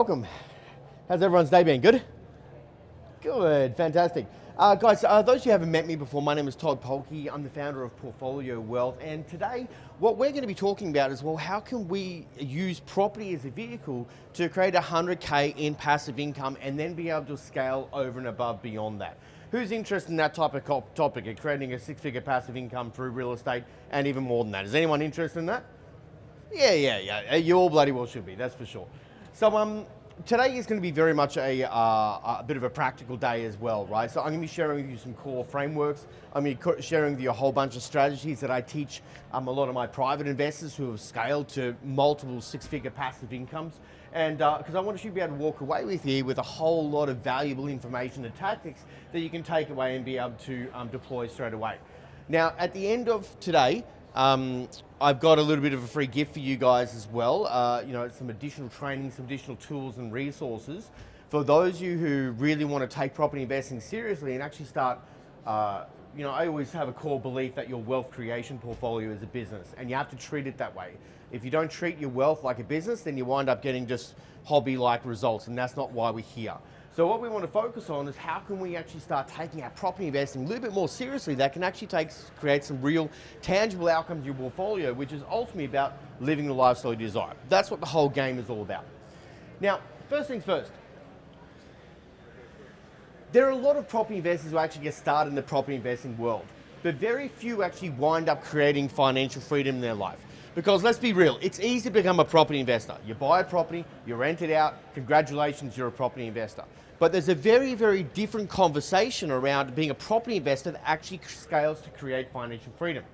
Welcome. How's everyone's day been? Good? Good, fantastic. Guys, those who haven't met me before, my name is Todd Polke. I'm the founder of Portfolio Wealth, and today what we're going to be talking about is, well, how can we use property as a vehicle to create 100K in passive income and then be able to scale over and above beyond that? Who's interested in that type of topic, of creating a six-figure passive income through real estate and even more than that? Is anyone interested in that? Yeah. You all bloody well should be, that's for sure. So today is going to be very much a bit of a practical day as well, right? So I'm going to be sharing with you some core frameworks. I'm going to be sharing with you a whole bunch of strategies that I teach a lot of my private investors who have scaled to multiple six-figure passive incomes. And because I want you to be able to walk away with here with a whole lot of valuable information and tactics that you can take away and be able to deploy straight away. Now, at the end of today, I've got a little bit of a free gift for you guys as well. Some additional training, some additional tools and resources for those of you who really want to take property investing seriously and actually start, I always have a core belief that your wealth creation portfolio is a business and you have to treat it that way. If you don't treat your wealth like a business, then you wind up getting just hobby-like results, and that's not why we're here. So what we want to focus on is how can we actually start taking our property investing a little bit more seriously that can actually create some real tangible outcomes in your portfolio, which is ultimately about living the lifestyle you desire. That's what the whole game is all about. Now, first things first, there are a lot of property investors who actually get started in the property investing world, but very few actually wind up creating financial freedom in their life. Because let's be real, it's easy to become a property investor. You buy a property, you rent it out, congratulations, you're a property investor. But there's a very, very different conversation around being a property investor that actually scales to create financial freedom.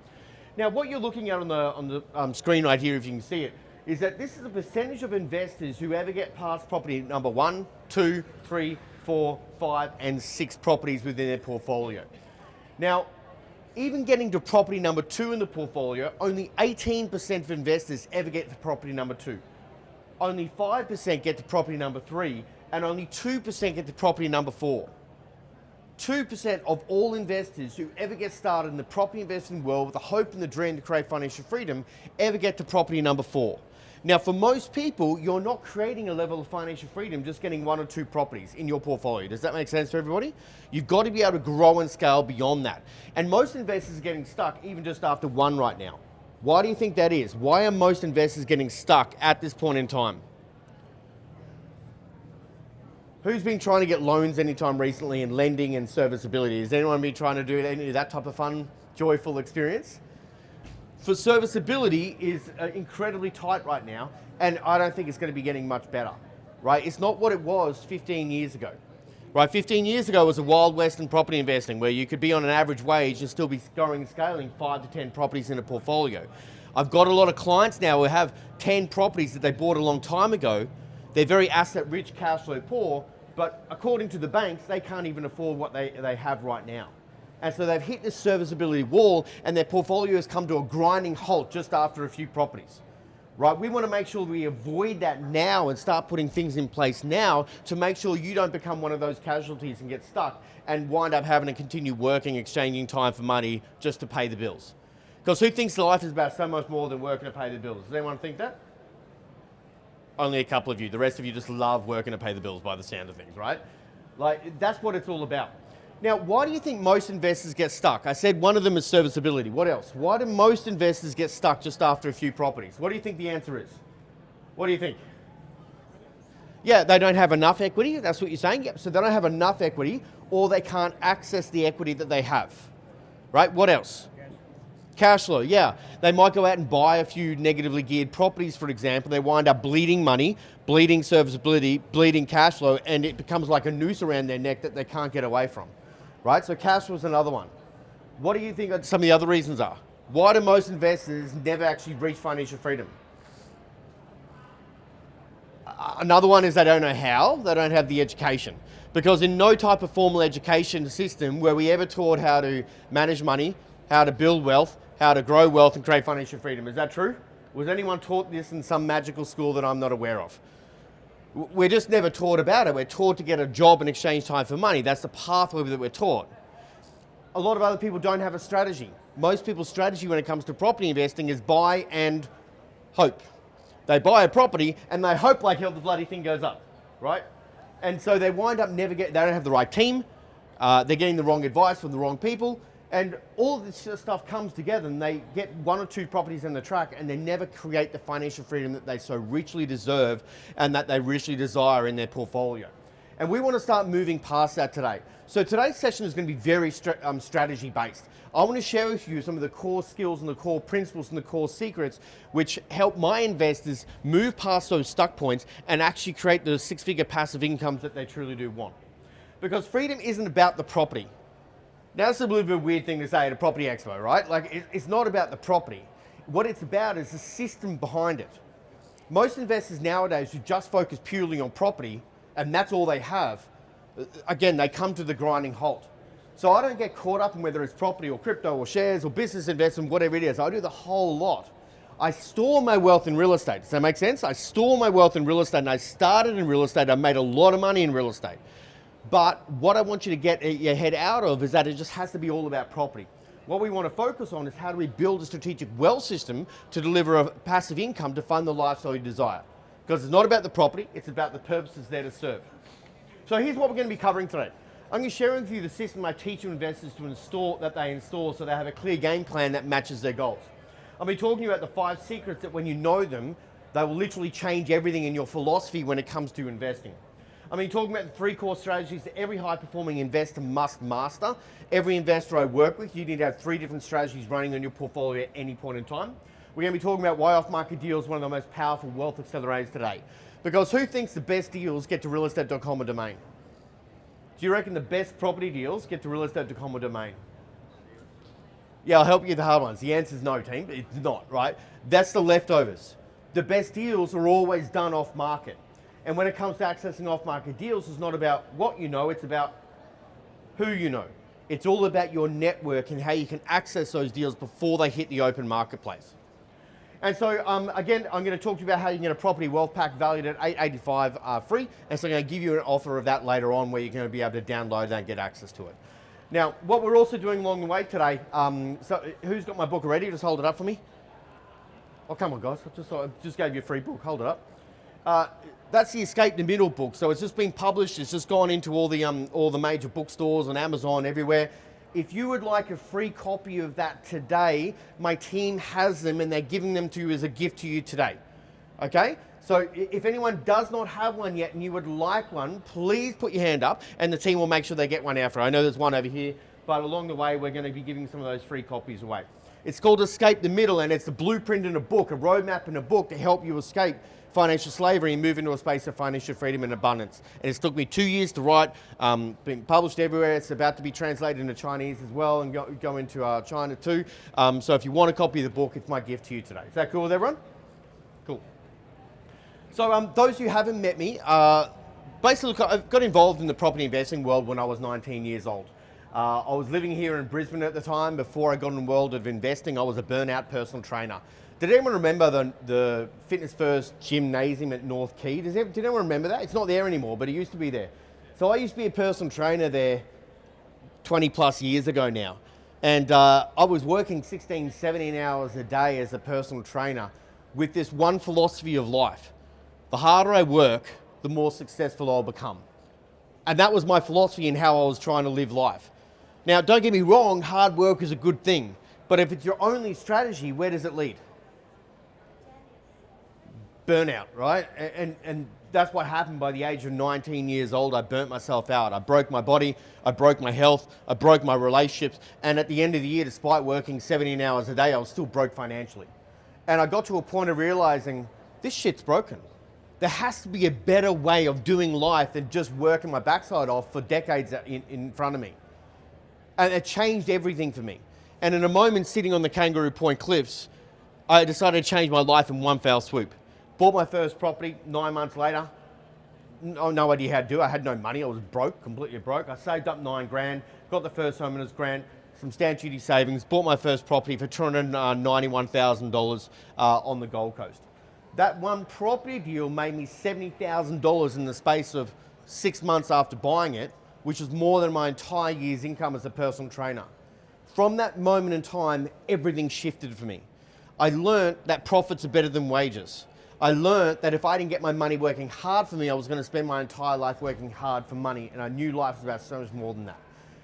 Now, what you're looking at on the screen right here, if you can see it, is that this is a percentage of investors who ever get past property number 1, 2, 3, 4, 5, and 6 properties within their portfolio. Now, even getting to property number 2 in the portfolio, only 18% of investors ever get to property number 2. Only 5% get to property number 3, and only 2% get to property number 4. 2% of all investors who ever get started in the property investing world with the hope and the dream to create financial freedom ever get to property number 4. Now, for most people, you're not creating a level of financial freedom just getting 1 or 2 properties in your portfolio. Does that make sense to everybody? You've got to be able to grow and scale beyond that. And most investors are getting stuck even just after 1 right now. Why do you think that is? Why are most investors getting stuck at this point in time? Who's been trying to get loans anytime recently in lending and serviceability? Has anyone been trying to do any of that type of fun, joyful experience? For serviceability is incredibly tight right now, and I don't think it's going to be getting much better, right? It's not what it was 15 years ago, right? 15 years ago was a wild west in property investing where you could be on an average wage and still be growing and scaling 5 to 10 properties in a portfolio. I've got a lot of clients now who have 10 properties that they bought a long time ago. They're very asset rich, cash flow poor, but according to the banks, they can't even afford what they have right now. And so they've hit this serviceability wall and their portfolio has come to a grinding halt just after a few properties, right? We want to make sure we avoid that now and start putting things in place now to make sure you don't become one of those casualties and get stuck and wind up having to continue working, exchanging time for money just to pay the bills. Because who thinks life is about so much more than working to pay the bills? Does anyone think that? Only a couple of you. The rest of you just love working to pay the bills by the sound of things, right? Like, that's what it's all about. Now, why do you think most investors get stuck? I said one of them is serviceability. What else? Why do most investors get stuck just after a few properties? What do you think the answer is? What do you think? Yeah, they don't have enough equity. That's what you're saying. Yep. So they don't have enough equity, or they can't access the equity that they have, right? What else? Cash flow, yeah. They might go out and buy a few negatively geared properties, for example. They wind up bleeding money, bleeding serviceability, bleeding cash flow, and it becomes like a noose around their neck that they can't get away from. Right, so cash flow is another one. What do you think some of the other reasons are? Why do most investors never actually reach financial freedom? Another one is they don't know how, they don't have the education. Because in no type of formal education system were we ever taught how to manage money, how to build wealth, how to grow wealth and create financial freedom. Is that true? Was anyone taught this in some magical school that I'm not aware of? We're just never taught about it. We're taught to get a job and exchange time for money. That's the pathway that we're taught. A lot of other people don't have a strategy. Most people's strategy when it comes to property investing is buy and hope. They buy a property and they hope like hell the bloody thing goes up. right? And so they wind up they don't have the right team, they're getting the wrong advice from the wrong people, and all this stuff comes together and they get one or two properties in the track and they never create the financial freedom that they so richly deserve and that they richly desire in their portfolio. And we want to start moving past that today. So today's session is going to be very strategy based. I want to share with you some of the core skills and the core principles and the core secrets which help my investors move past those stuck points and actually create the six-figure passive incomes that they truly do want. Because freedom isn't about the property. Now, that's a little bit of a weird thing to say at a property expo, right? Like, it's not about the property. What it's about is the system behind it. Most investors nowadays who just focus purely on property, and that's all they have, again, they come to the grinding halt. So I don't get caught up in whether it's property or crypto or shares or business investment, whatever it is. I do the whole lot. I store my wealth in real estate. Does that make sense? I store my wealth in real estate, and I started in real estate. I made a lot of money in real estate. But what I want you to get your head out of is that it just has to be all about property. What we want to focus on is how do we build a strategic wealth system to deliver a passive income to fund the lifestyle you desire. Because it's not about the property, it's about the purposes there to serve. So here's what we're going to be covering today. I'm going to share with you the system I teach investors to install so they have a clear game plan that matches their goals. I'll be talking about the 5 secrets that when you know them, they will literally change everything in your philosophy when it comes to investing. I mean, talking about the 3 core strategies that every high-performing investor must master. Every investor I work with, you need to have 3 different strategies running on your portfolio at any point in time. We're going to be talking about why off-market deals are one of the most powerful wealth accelerators today. Because who thinks the best deals get to realestate.com or domain? Do you reckon the best property deals get to realestate.com or domain? Yeah, I'll help you with the hard ones. The answer is no, team. It's not, right? That's the leftovers. The best deals are always done off-market. And when it comes to accessing off-market deals, it's not about what you know, it's about who you know. It's all about your network and how you can access those deals before they hit the open marketplace. And so, again, I'm going to talk to you about how you can get a property wealth pack valued at $885 free. And so I'm going to give you an offer of that later on where you're going to be able to download that and get access to it. Now, what we're also doing along the way today, so who's got my book already? Just hold it up for me. Oh, come on, guys. I just gave you a free book. Hold it up. That's the Escape the Middle book. So it's just been published. It's just gone into all the major bookstores and Amazon everywhere. If you would like a free copy of that today, my team has them and they're giving them to you as a gift to you today. Okay? So if anyone does not have one yet and you would like one, please put your hand up and the team will make sure they get one out for you. I know there's one over here, but along the way we're going to be giving some of those free copies away. It's called Escape the Middle, and it's a blueprint in a book, a roadmap in a book to help you escape financial slavery and move into a space of financial freedom and abundance. And it's took me 2 years to write, been published everywhere. It's about to be translated into Chinese as well and go into China too. So if you want a copy of the book, it's my gift to you today. Is that cool with everyone? Cool. So those who haven't met me, basically I got involved in the property investing world when I was 19 years old. I was living here in Brisbane at the time. Before I got in the world of investing, I was a burnout personal trainer. Did anyone remember the Fitness First gymnasium at North Quay? Did anyone remember that? It's not there anymore, but it used to be there. So I used to be a personal trainer there 20 plus years ago now. And I was working 16, 17 hours a day as a personal trainer with this one philosophy of life. The harder I work, the more successful I'll become. And that was my philosophy in how I was trying to live life. Now, don't get me wrong, hard work is a good thing. But if it's your only strategy, where does it lead? Burnout, right? And that's what happened by the age of 19 years old. I burnt myself out. I broke my body, I broke my health, I broke my relationships. And at the end of the year, despite working 17 hours a day, I was still broke financially. And I got to a point of realizing this shit's broken. There has to be a better way of doing life than just working my backside off for decades in front of me. And it changed everything for me. And in a moment sitting on the Kangaroo Point Cliffs, I decided to change my life in one foul swoop. Bought my first property 9 months later. No idea how to do it. I had no money. I was broke, completely broke. I saved up $9,000, got the first homeowners grant, some stamp duty savings, bought my first property for $291,000 on the Gold Coast. That one property deal made me $70,000 in the space of 6 months after buying it, which was more than my entire year's income as a personal trainer. From that moment in time, everything shifted for me. I learned that profits are better than wages. I learned that if I didn't get my money working hard for me, I was going to spend my entire life working hard for money, and I knew life was about so much more than that.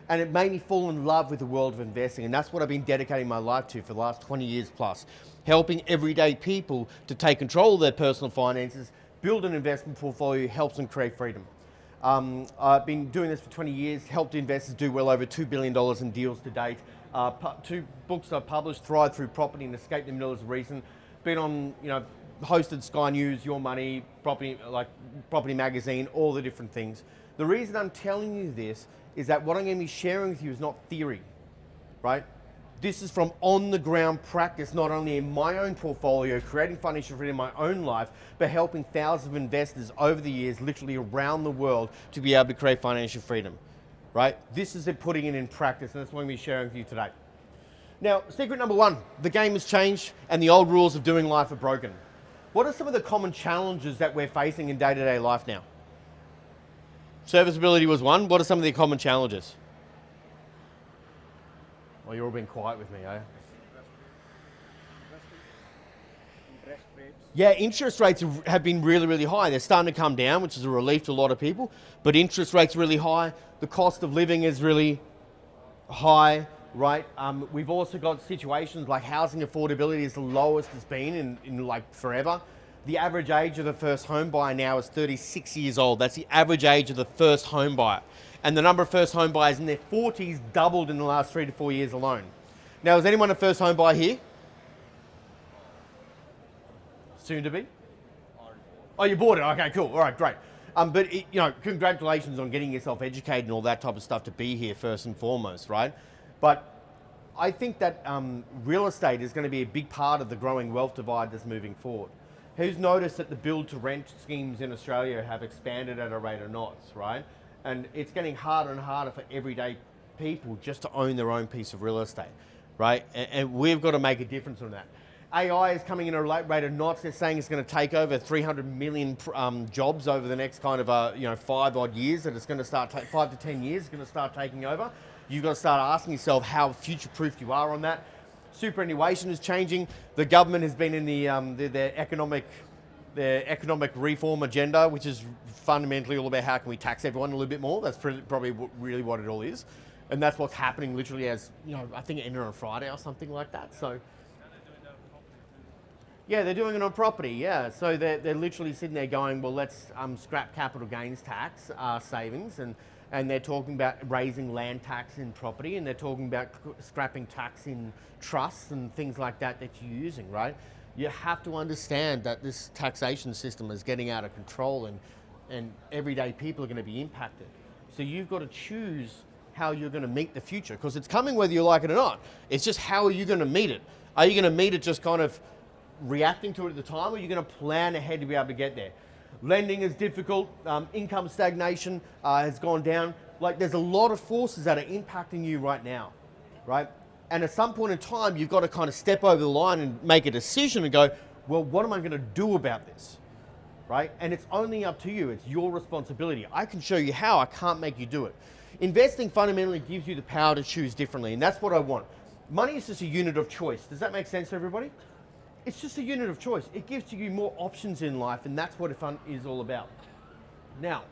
And it made me fall in love with the world of investing, and that's what I've been dedicating my life to for the last 20 years plus, helping everyday people to take control of their personal finances, build an investment portfolio, helps them create freedom. I've been doing this for 20 years, helped investors do well over $2 billion in deals to date. 2 books I've published, Thrive Through Property and Escape the Middle is recent. Been on, hosted Sky News, Your Money, Property Magazine, all the different things. The reason I'm telling you this is that what I'm going to be sharing with you is not theory, right? This is from on-the-ground practice, not only in my own portfolio, creating financial freedom in my own life, but helping thousands of investors over the years, literally around the world, to be able to create financial freedom, right? This is it, putting it in practice, and that's what I'm going to be sharing with you today. Now, secret number 1, the game has changed and the old rules of doing life are broken. What are some of the common challenges that we're facing in day-to-day life now? Serviceability was one. What are some of the common challenges? Well, you're all being quiet with me, eh? Interest rates. Yeah, interest rates have been really, really high. They're starting to come down, which is a relief to a lot of people, but interest rates are really high. The cost of living is really high, right? We've also got situations like housing affordability is the lowest it's been in like forever. The average age of the first home buyer now is 36 years old. That's the average age of the first home buyer. And the number of first home buyers in their 40s doubled in the last 3 to 4 years alone. Now, is anyone a first home buyer here? Soon to be? Oh, you bought it. Okay, cool. All right, great. But congratulations on getting yourself educated and all that type of stuff to be here first and foremost, right? But I think that real estate is going to be a big part of the growing wealth divide that's moving forward. Who's noticed that the build-to-rent schemes in Australia have expanded at a rate of knots, right? And it's getting harder and harder for everyday people just to own their own piece of real estate, right? And we've got to make a difference on that. AI is coming in at a rate of knots. They're saying it's going to take over 300 million jobs over the next kind of 5 odd years. That it's going to start 5 to 10 years. It's going to start taking over. You've got to start asking yourself how future-proofed you are on that. Superannuation is changing. The government has been in their economic reform agenda, which is fundamentally all about how can we tax everyone a little bit more. That's probably really what it all is. And that's what's happening literally as, I think it ended on Friday or something like that. So, yeah, they're doing it on property, yeah. So they're literally sitting there going, well, let's scrap capital gains tax savings, and they're talking about raising land tax in property, and they're talking about scrapping tax in trusts and things like that you're using, right? You have to understand that this taxation system is getting out of control, and everyday people are going to be impacted. So you've got to choose how you're going to meet the future, because it's coming whether you like it or not. It's just how are you going to meet it? Are you going to meet it just kind of reacting to it at the time, or are you going to plan ahead to be able to get there? Lending is difficult. Income stagnation has gone down. Like, there's a lot of forces that are impacting you right now, right? And at some point in time, you've got to kind of step over the line and make a decision and go, well, what am I going to do about this, right? And it's only up to you. It's your responsibility. I can show you how. I can't make you do it. Investing fundamentally gives you the power to choose differently, and that's what I want. Money is just a unit of choice. Does that make sense to everybody? It's just a unit of choice. It gives you more options in life, and that's what fun is all about. Now,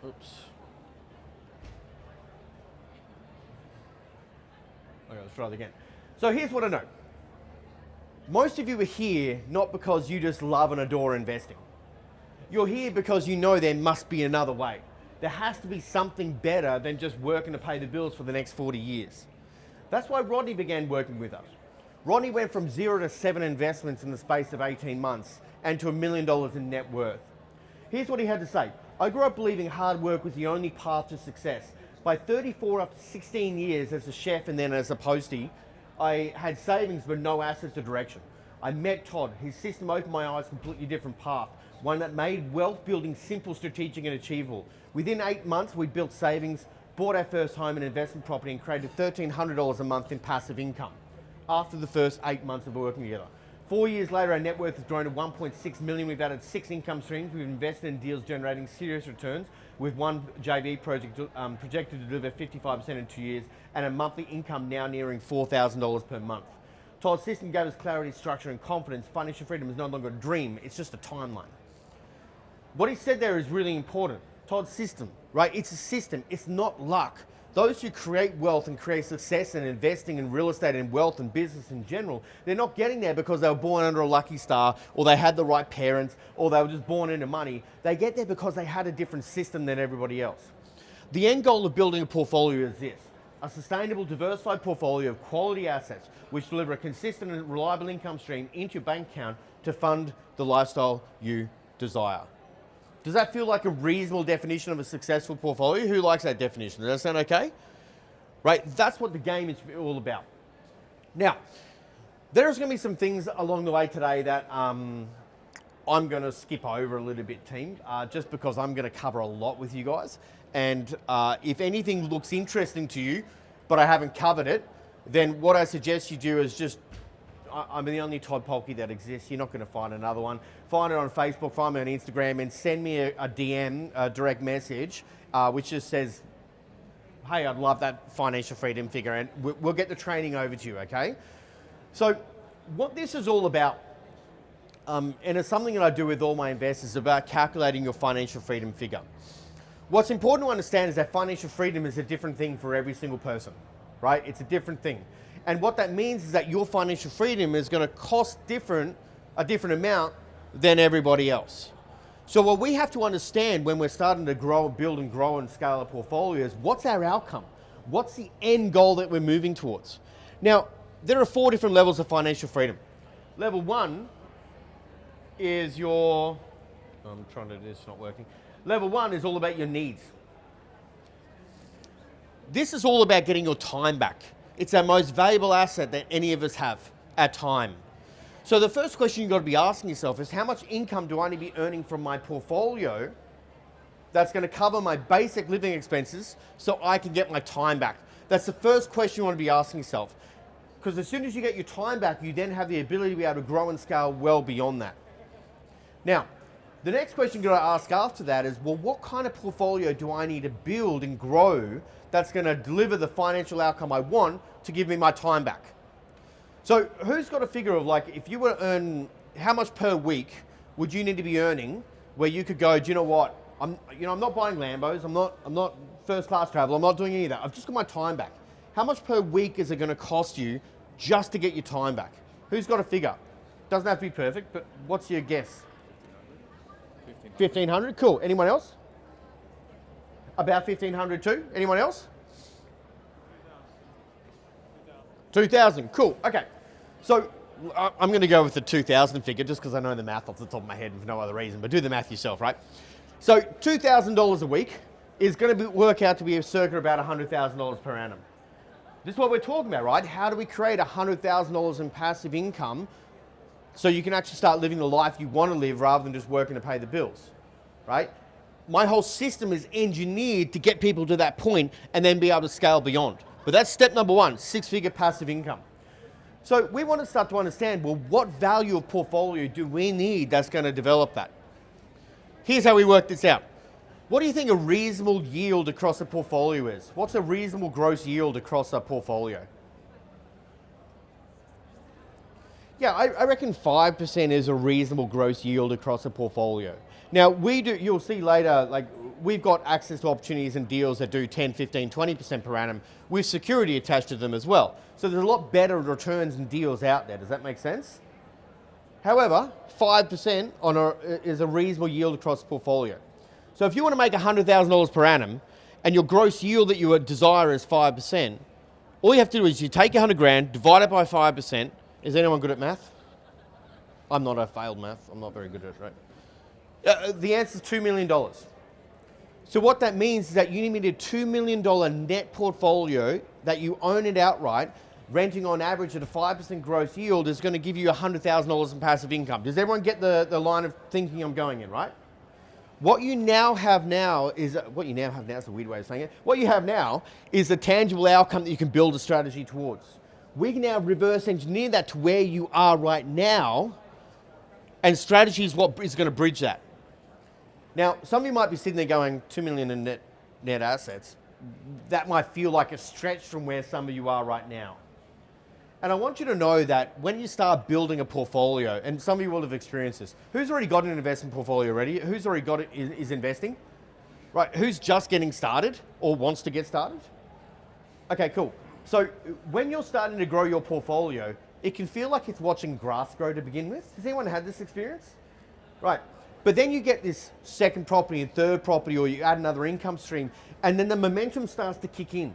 oops. Okay, let's try that again. So here's what I know. Most of you are here not because you just love and adore investing. You're here because you know there must be another way. There has to be something better than just working to pay the bills for the next 40 years. That's why Rodney began working with us. Rodney went from 0 to 7 investments in the space of 18 months and to $1 million in net worth. Here's what he had to say. I grew up believing hard work was the only path to success. By 34, after 16 years as a chef and then as a postie, I had savings but no assets or direction. I met Todd. His system opened my eyes to a completely different path, one that made wealth building simple, strategic and achievable. Within 8 months, we built savings, bought our first home and investment property and created $1,300 a month in passive income after the first 8 months of working together. 4 years later, our net worth has grown to 1.6 million. We've added 6 income streams. We've invested in deals generating serious returns, with one JV project projected to deliver 55% in 2 years, and a monthly income now nearing $4,000 per month. Todd's system gave us clarity, structure, and confidence. Financial freedom is no longer a dream, it's just a timeline. What he said there is really important. Todd's system, right? It's a system, it's not luck. Those who create wealth and create success and investing in real estate and wealth and business in general, they're not getting there because they were born under a lucky star or they had the right parents or they were just born into money. They get there because they had a different system than everybody else. The end goal of building a portfolio is this: a sustainable, diversified portfolio of quality assets which deliver a consistent and reliable income stream into your bank account to fund the lifestyle you desire. Does that feel like a reasonable definition of a successful portfolio? Who likes that definition? Does that sound okay? Right, that's what the game is all about. Now, there's going to be some things along the way today that I'm going to skip over a little bit, team, just because I'm going to cover a lot with you guys. And if anything looks interesting to you, but I haven't covered it, then what I suggest you do is just, I'm the only Todd Polke that exists. You're not going to find another one. Find it on Facebook, find me on Instagram, and send me a DM, a direct message, which just says, hey, I'd love that financial freedom figure, and we'll get the training over to you, okay? So what this is all about, and it's something that I do with all my investors, about calculating your financial freedom figure. What's important to understand is that financial freedom is a different thing for every single person, right? It's a different thing. And what that means is that your financial freedom is going to cost a different amount than everybody else. So what we have to understand when we're starting to build and grow and scale a portfolio is, what's our outcome? What's the end goal that we're moving towards? Now, there are 4 different levels of financial freedom. Level 1 is your, I'm trying to do this, it's not working. Level 1 is all about your needs. This is all about getting your time back. It's our most valuable asset that any of us have, our time. So the first question you've got to be asking yourself is, how much income do I need to be earning from my portfolio that's going to cover my basic living expenses so I can get my time back? That's the first question you want to be asking yourself. Because as soon as you get your time back, you then have the ability to be able to grow and scale well beyond that. Now, the next question you've got to ask after that is, well, what kind of portfolio do I need to build and grow that's going to deliver the financial outcome I want to give me my time back? So who's got a figure of, like, if you were to earn, how much per week would you need to be earning where you could go, do you know what, I'm not buying Lambos, I'm not first class travel, I'm not doing any of that, I've just got my time back. How much per week is it going to cost you just to get your time back? Who's got a figure? Doesn't have to be perfect, but what's your guess? 1,500, cool. Anyone else? About 1,500 too? Anyone else? 2,000, cool, okay. So I'm going to go with the 2,000 figure just because I know the math off the top of my head and for no other reason, but do the math yourself, right? So $2,000 a week is going to work out to be circa about $100,000 per annum. This is what we're talking about, right? How do we create $100,000 in passive income so you can actually start living the life you want to live rather than just working to pay the bills, right? My whole system is engineered to get people to that point and then be able to scale beyond. But that's step number 1, 6-figure passive income. So we want to start to understand, well, what value of portfolio do we need that's going to develop that? Here's how we work this out. What do you think a reasonable yield across a portfolio is? What's a reasonable gross yield across a portfolio? Yeah, I reckon 5% is a reasonable gross yield across a portfolio. Now, you'll see later, like, we've got access to opportunities and deals that do 10, 15, 20% per annum with security attached to them as well. So there's a lot better returns and deals out there. Does that make sense? However, 5% is a reasonable yield across the portfolio. So if you want to make $100,000 per annum and your gross yield that you desire is 5%, all you have to do is you take 100 grand, divide it by 5%. Is anyone good at math? I'm not. I failed math. I'm not very good at it, right? The answer is $2 million. So what that means is that you need a $2 million net portfolio that you own it outright, renting on average at a 5% gross yield is going to give you $100,000 in passive income. Does everyone get the line of thinking I'm going in, right? What you now have now is, a weird way of saying it. What you have now is a tangible outcome that you can build a strategy towards. We can now reverse engineer that to where you are right now, and strategy is what is going to bridge that. Now, some of you might be sitting there going, 2 million in net assets. That might feel like a stretch from where some of you are right now. And I want you to know that when you start building a portfolio, and some of you will have experienced this, who's already got an investment portfolio already? Who's already got it, is investing? Right, who's just getting started or wants to get started? Okay, cool. So when you're starting to grow your portfolio, it can feel like it's watching grass grow to begin with. Has anyone had this experience? Right, but then you get this second property and third property, or you add another income stream, and then the momentum starts to kick in.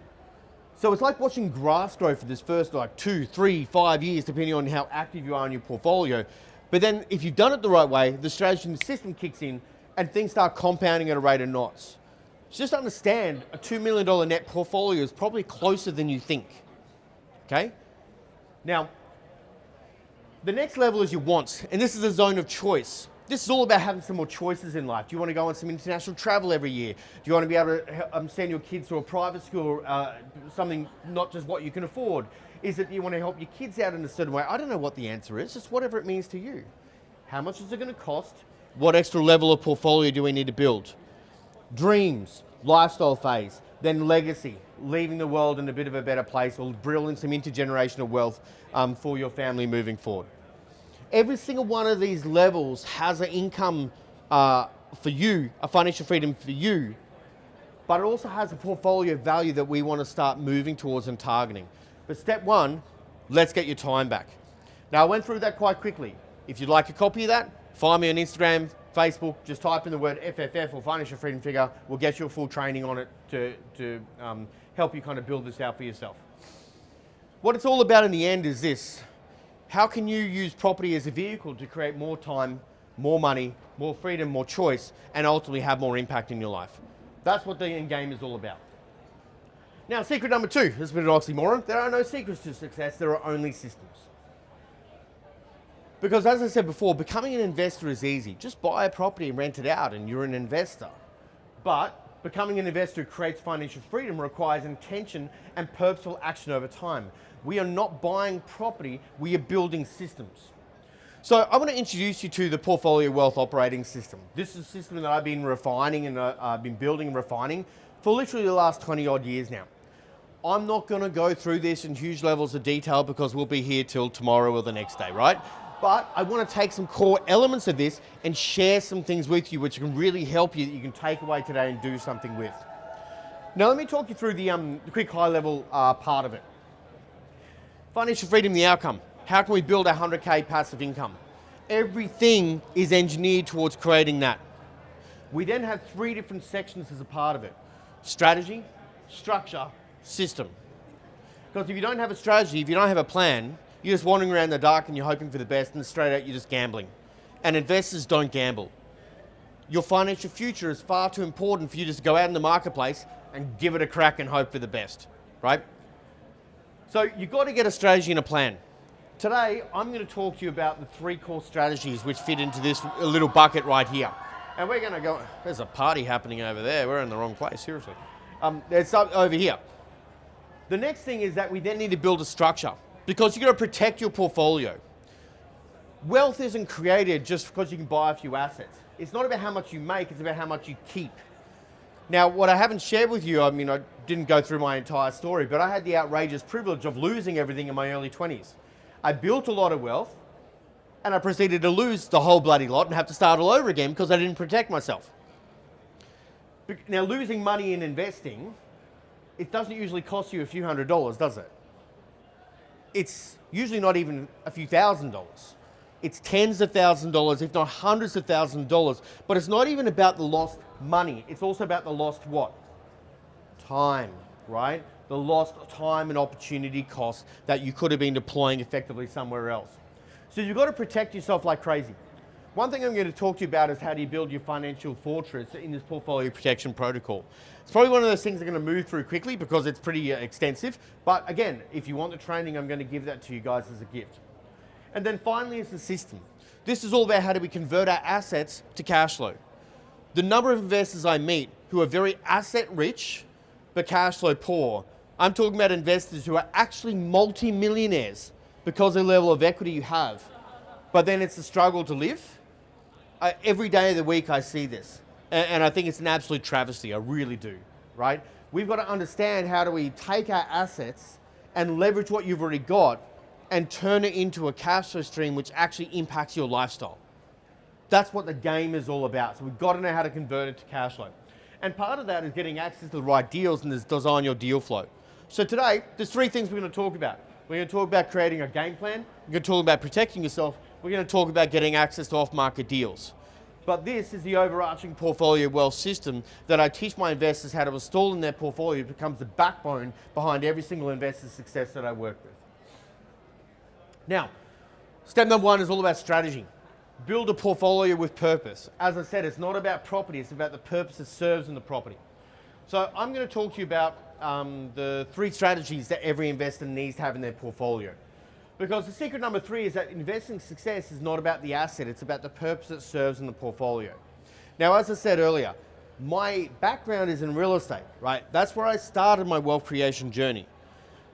So it's like watching grass grow for this first like 2, 3, 5 years, depending on how active you are in your portfolio. But then if you've done it the right way, the strategy and the system kicks in and things start compounding at a rate of knots. So just understand a $2 million net portfolio is probably closer than you think, okay? Now, the next level is your wants, and this is a zone of choice. This is all about having some more choices in life. Do you want to go on some international travel every year? Do you want to be able to send your kids to a private school, something not just what you can afford? Is it you want to help your kids out in a certain way? I don't know what the answer is, just whatever it means to you. How much is it going to cost? What extra level of portfolio do we need to build? Dreams, lifestyle phase, then legacy, leaving the world in a bit of a better place or building some intergenerational wealth for your family moving forward. Every single one of these levels has an income for you, a financial freedom for you, but it also has a portfolio value that we want to start moving towards and targeting. But step one, let's get your time back. Now I went through that quite quickly. If you'd like a copy of that, find me on Instagram, Facebook, just type in the word FFF or Financial Freedom Figure. We'll get you a full training on it to help you kind of build this out for yourself. What it's all about in the end is this. How can you use property as a vehicle to create more time, more money, more freedom, more choice, and ultimately have more impact in your life? That's what the end game is all about. Now, secret number 2, this is a bit of an oxymoron. There are no secrets to success, there are only systems. Because as I said before, becoming an investor is easy. Just buy a property and rent it out and you're an investor. But becoming an investor who creates financial freedom requires intention and purposeful action over time. We are not buying property, we are building systems. So I want to introduce you to the Portfolio Wealth Operating System. This is a system that I've been refining and I've been building and refining for literally the last 20 odd years now. I'm not going to go through this in huge levels of detail because we'll be here till tomorrow or the next day, right? But I want to take some core elements of this and share some things with you which can really help you that you can take away today and do something with. Now let me talk you through the quick high level part of it. Financial freedom, the outcome. How can we build a 100K passive income? Everything is engineered towards creating that. We then have 3 different sections as a part of it. Strategy, structure, system. Because if you don't have a strategy, if you don't have a plan, you're just wandering around in the dark and you're hoping for the best and straight out you're just gambling. And investors don't gamble. Your financial future is far too important for you just to go out in the marketplace and give it a crack and hope for the best, right? So you've got to get a strategy and a plan. Today, I'm going to talk to you about the 3 core strategies which fit into this little bucket right here. And we're going to go, there's a party happening over there. We're in the wrong place, seriously. There's some over here. The next thing is that we then need to build a structure because you've got to protect your portfolio. Wealth isn't created just because you can buy a few assets. It's not about how much you make, it's about how much you keep. Now, what I haven't shared with you, I mean, I didn't go through my entire story, but I had the outrageous privilege of losing everything in my early 20s. I built a lot of wealth, and I proceeded to lose the whole bloody lot and have to start all over again because I didn't protect myself. Now, losing money in investing, it doesn't usually cost you a few $100s, does it? It's usually not even a few $1,000s. It's tens of thousands of dollars, if not hundreds of thousands of dollars. But it's not even about the lost money. It's also about the lost what? Time, right? The lost time and opportunity cost that you could have been deploying effectively somewhere else. So you've got to protect yourself like crazy. One thing I'm going to talk to you about is how do you build your financial fortress in this portfolio protection protocol. It's probably one of those things I'm going to move through quickly because it's pretty extensive. But again, if you want the training, I'm going to give that to you guys as a gift. And then finally is the system. This is all about how do we convert our assets to cash flow. The number of investors I meet who are very asset rich but cash flow poor, I'm talking about investors who are actually multi-millionaires because of the level of equity you have. But then it's a struggle to live. Every day of the week I see this. And I think it's an absolute travesty, I really do, right? We've got to understand how do we take our assets and leverage what you've already got and turn it into a cash flow stream which actually impacts your lifestyle. That's what the game is all about. So we've got to know how to convert it to cash flow. And part of that is getting access to the right deals and design your deal flow. So today, there's three things we're going to talk about. We're going to talk about creating a game plan. We're going to talk about protecting yourself. We're going to talk about getting access to off-market deals. But this is the overarching portfolio wealth system that I teach my investors how to install in their portfolio. It becomes the backbone behind every single investor's success that I work with. Now, step number one is all about strategy. Build a portfolio with purpose. As I said, it's not about property, it's about the purpose it serves in the property. So I'm going to talk to you about the three strategies that every investor needs to have in their portfolio. Because the secret number three is that investing success is not about the asset, it's about the purpose it serves in the portfolio. Now, as I said earlier, my background is in real estate, right? That's where I started my wealth creation journey.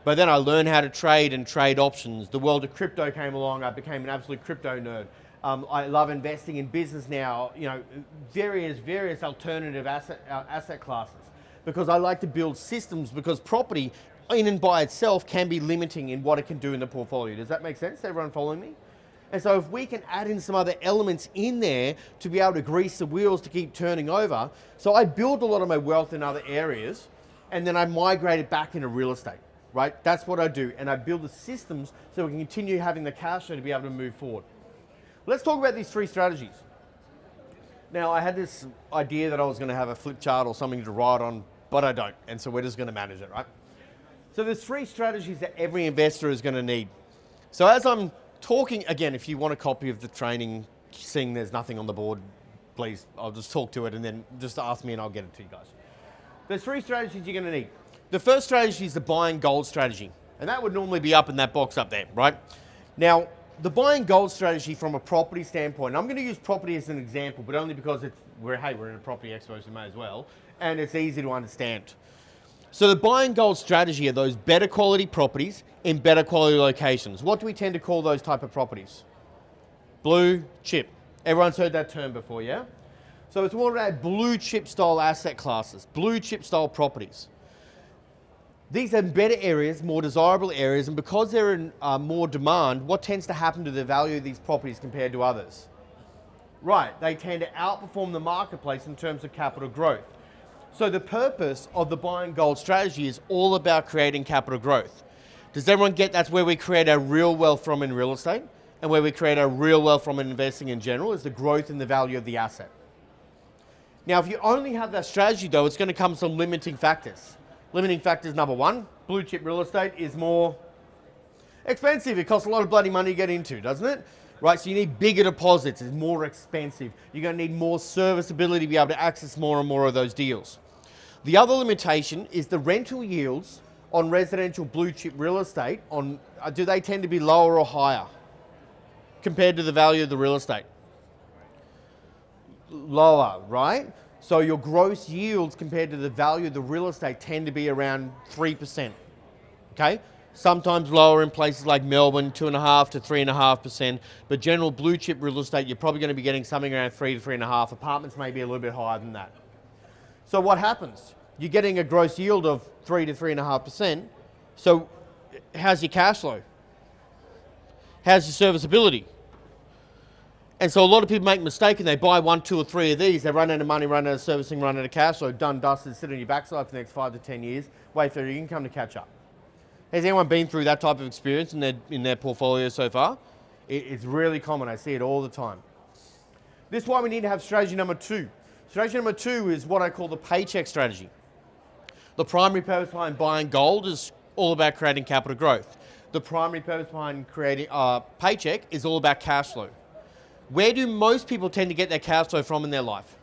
But then I learned how to trade and trade options. The world of crypto came along, I became an absolute crypto nerd. I love investing in business now, you know, various alternative asset classes, because I like to build systems, because property in and by itself can be limiting in what it can do in the portfolio. Does that make sense? Everyone following me? And so if we can add in some other elements in there to be able to grease the wheels to keep turning over. So I build a lot of my wealth in other areas, and then I migrate it back into real estate, right? That's what I do. And I build the systems so we can continue having the cash flow to be able to move forward. Let's talk about these three strategies. Now, I had this idea that I was going to have a flip chart or something to write on, but I don't. And so we're just going to manage it, right? So there's three strategies that every investor is going to need. So as I'm talking, again, if you want a copy of the training, seeing there's nothing on the board, please, I'll just talk to it and then just ask me and I'll get it to you guys. There's three strategies you're going to need. The first strategy is the buying gold strategy. And that would normally be up in that box up there, right? Now, the buying gold strategy from a property standpoint, I'm going to use property as an example, but only because we're in a property expo, so we may as well, and it's easy to understand. So the buying gold strategy are those better quality properties in better quality locations. What do we tend to call those type of properties? Blue chip. Everyone's heard that term before, yeah? So it's more about blue chip style asset classes, blue chip style properties. These are better areas, more desirable areas, and because they're in more demand, what tends to happen to the value of these properties compared to others? Right, they tend to outperform the marketplace in terms of capital growth. So the purpose of the buying gold strategy is all about creating capital growth. Does everyone get that's where we create our real wealth from in real estate, and where we create our real wealth from in investing in general is the growth in the value of the asset. Now, if you only have that strategy though, it's going to come some limiting factors. Limiting factors number one, blue chip real estate is more expensive. It costs a lot of bloody money to get into, doesn't it? Right, so you need bigger deposits, it's more expensive. You're going to need more serviceability to be able to access more and more of those deals. The other limitation is the rental yields on residential blue chip real estate, do they tend to be lower or higher compared to the value of the real estate? Lower, right? So your gross yields compared to the value of the real estate tend to be around 3%, okay? Sometimes lower in places like Melbourne, 2.5% to 3.5%, but general blue chip real estate, you're probably going to be getting something around 3 to 3.5%. Apartments may be a little bit higher than that. So what happens? You're getting a gross yield of 3 to 3.5%. So how's your cash flow? How's your serviceability? And so a lot of people make a mistake and they buy 1, 2, or 3 of these. They run out of money, run out of servicing, run out of cash flow, done, dusted, sit on your backside for the next 5 to 10 years, wait for your income to catch up. Has anyone been through that type of experience in their portfolio so far? It's really common. I see it all the time. This is why we need to have strategy number 2. Strategy number 2 is what I call the paycheck strategy. The primary purpose behind buying gold is all about creating capital growth. The primary purpose behind creating paycheck is all about cash flow. Where do most people tend to get their cash flow from in their life?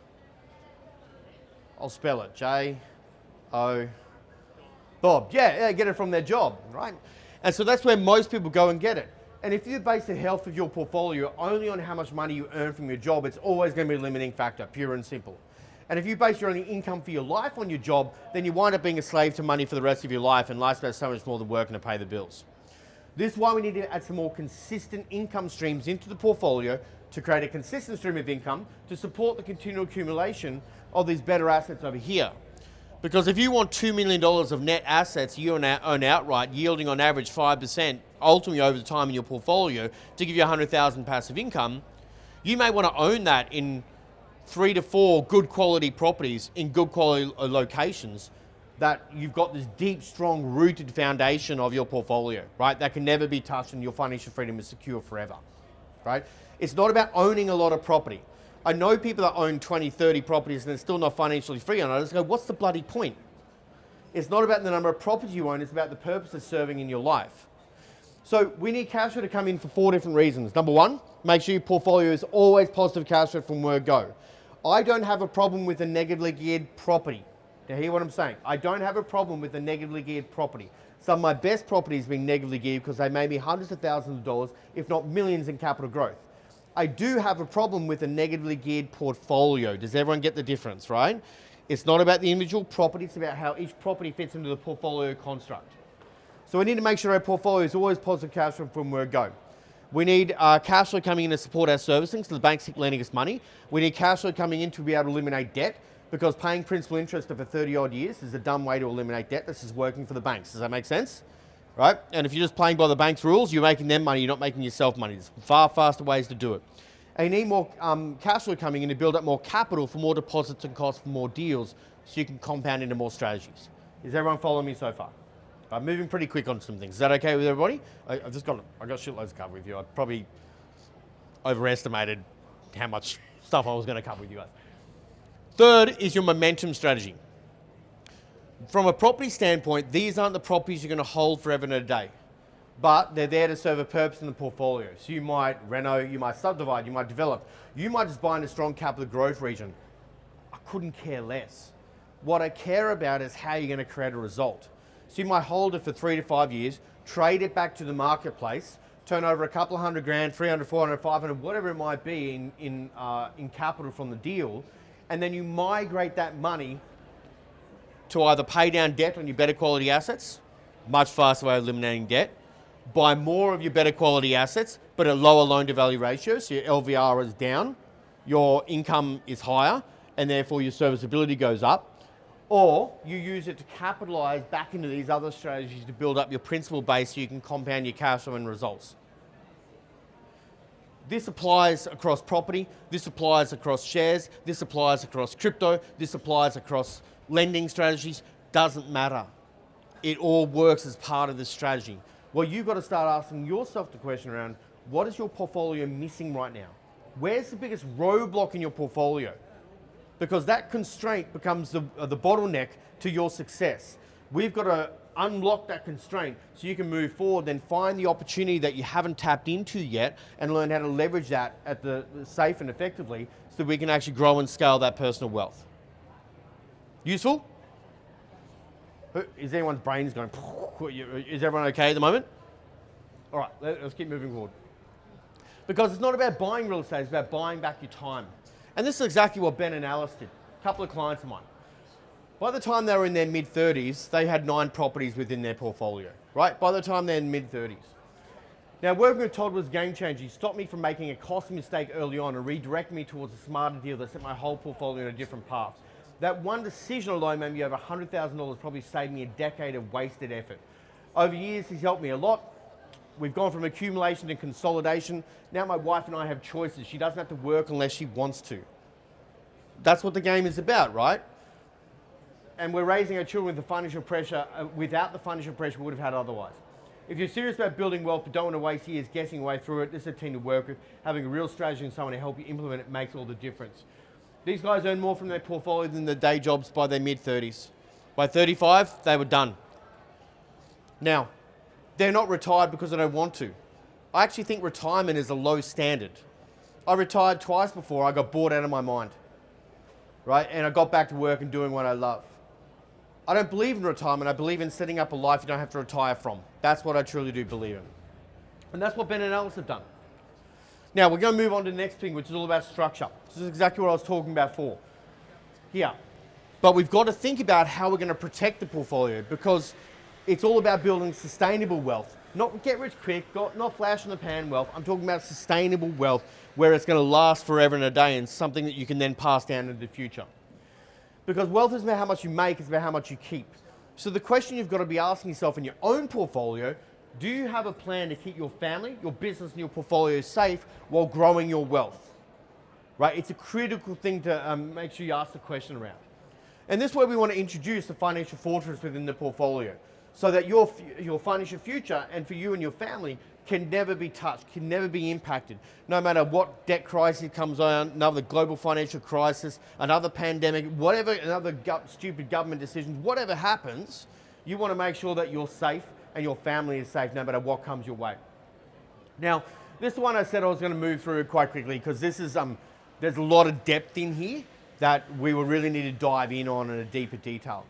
I'll spell it. J-O... Bob. Yeah, get it from their job, right? And so that's where most people go and get it. And if you base the health of your portfolio only on how much money you earn from your job, it's always going to be a limiting factor, pure and simple. And if you base your only income for your life on your job, then you wind up being a slave to money for the rest of your life, and life's about so much more than working to pay the bills. This is why we need to add some more consistent income streams into the portfolio to create a consistent stream of income to support the continual accumulation of these better assets over here. Because if you want $2 million of net assets you own outright, yielding on average 5%, ultimately over the time in your portfolio to give you 100,000 passive income, you may want to own that in 3 to 4 good quality properties in good quality locations that you've got this deep, strong, rooted foundation of your portfolio, right? That can never be touched and your financial freedom is secure forever, right? It's not about owning a lot of property. I know people that own 20, 30 properties and they're still not financially free, and I just go, what's the bloody point? It's not about the number of properties you own, it's about the purpose it's serving in your life. So we need cash flow to come in for 4 different reasons. Number one, make sure your portfolio is always positive cash flow from word go. I don't have a problem with a negatively geared property. Now hear what I'm saying. I don't have a problem with a negatively geared property. Some of my best properties being negatively geared because they made me hundreds of thousands of dollars, if not millions in capital growth. I do have a problem with a negatively geared portfolio. Does everyone get the difference, right? It's not about the individual property, it's about how each property fits into the portfolio construct. So we need to make sure our portfolio is always positive cash flow from where we go. We need cash flow coming in to support our servicing, so the banks keep lending us money. We need cash flow coming in to be able to eliminate debt, because paying principal interest over 30 odd years is a dumb way to eliminate debt. This is working for the banks. Does that make sense? Right? And if you're just playing by the bank's rules, you're making them money, you're not making yourself money. There's far faster ways to do it. And you need more cash flow coming in to build up more capital for more deposits and costs for more deals so you can compound into more strategies. Is everyone following me so far? I'm moving pretty quick on some things. Is that okay with everybody? I got shitloads to cover with you. I probably overestimated how much stuff I was going to cover with you guys. Third is your momentum strategy. From a property standpoint, these aren't the properties you're going to hold forever and a day, but they're there to serve a purpose in the portfolio. So you might reno, you might subdivide, you might develop, you might just buy in a strong capital growth region. I couldn't care less. What I care about is how you're going to create a result. So you might hold it for 3 to 5 years, trade it back to the marketplace, turn over a couple of $100 grand, 300, 400, 500, whatever it might be in capital from the deal, and then you migrate that money to either pay down debt on your better quality assets, much faster way of eliminating debt, buy more of your better quality assets, but at lower loan to value ratio, so your LVR is down, your income is higher, and therefore your serviceability goes up, or you use it to capitalize back into these other strategies to build up your principal base so you can compound your cash flow and results. This applies across property, this applies across shares, this applies across crypto, this applies across lending strategies, doesn't matter. It all works as part of this strategy. Well, you've got to start asking yourself the question around, what is your portfolio missing right now? Where's the biggest roadblock in your portfolio? Because that constraint becomes the bottleneck to your success. We've got to unlock that constraint so you can move forward, then find the opportunity that you haven't tapped into yet and learn how to leverage that at the safe and effectively so that we can actually grow and scale that personal wealth. Useful? Is anyone's brains going, is everyone okay at the moment? All right, let's keep moving forward. Because it's not about buying real estate, it's about buying back your time. And this is exactly what Ben and Alice did. A couple of clients of mine. By the time they were in their mid-30s, they had 9 properties within their portfolio, right? By the time they're in mid-30s. Now, working with Todd was game changing. He stopped me from making a costly mistake early on and redirected me towards a smarter deal that set my whole portfolio in a different path. That one decision alone made me over $100,000, probably saved me a decade of wasted effort. Over years, he's helped me a lot. We've gone from accumulation to consolidation. Now my wife and I have choices. She doesn't have to work unless she wants to. That's what the game is about, right? And we're raising our children with the financial pressure, without the financial pressure we would have had otherwise. If you're serious about building wealth but don't want to waste years guessing your way through it, this is a team to work with. Having a real strategy and someone to help you implement it makes all the difference. These guys earn more from their portfolio than their day jobs by their mid-30s. By 35, they were done. Now, they're not retired because they don't want to. I actually think retirement is a low standard. I retired twice before I got bored out of my mind, right? And I got back to work and doing what I love. I don't believe in retirement. I believe in setting up a life you don't have to retire from. That's what I truly do believe in. And that's what Ben and Alice have done. Now, we're going to move on to the next thing, which is all about structure. This is exactly what I was talking about before. Here. But we've got to think about how we're going to protect the portfolio, because it's all about building sustainable wealth. Not get rich quick, not flash in the pan wealth. I'm talking about sustainable wealth where it's going to last forever and a day and something that you can then pass down into the future. Because wealth isn't about how much you make, it's about how much you keep. So the question you've got to be asking yourself in your own portfolio, do you have a plan to keep your family, your business, and your portfolio safe while growing your wealth? Right? It's a critical thing to make sure you ask the question around. And this is where we want to introduce the financial fortress within the portfolio, so that your financial future and for you and your family can never be touched, can never be impacted. No matter what debt crisis comes on, another global financial crisis, another pandemic, whatever, another stupid government decision, whatever happens, you want to make sure that you're safe and your family is safe no matter what comes your way. Now, this is the one I said I was going to move through quite quickly because this is, there's a lot of depth in here that we will really need to dive in on in a deeper detail.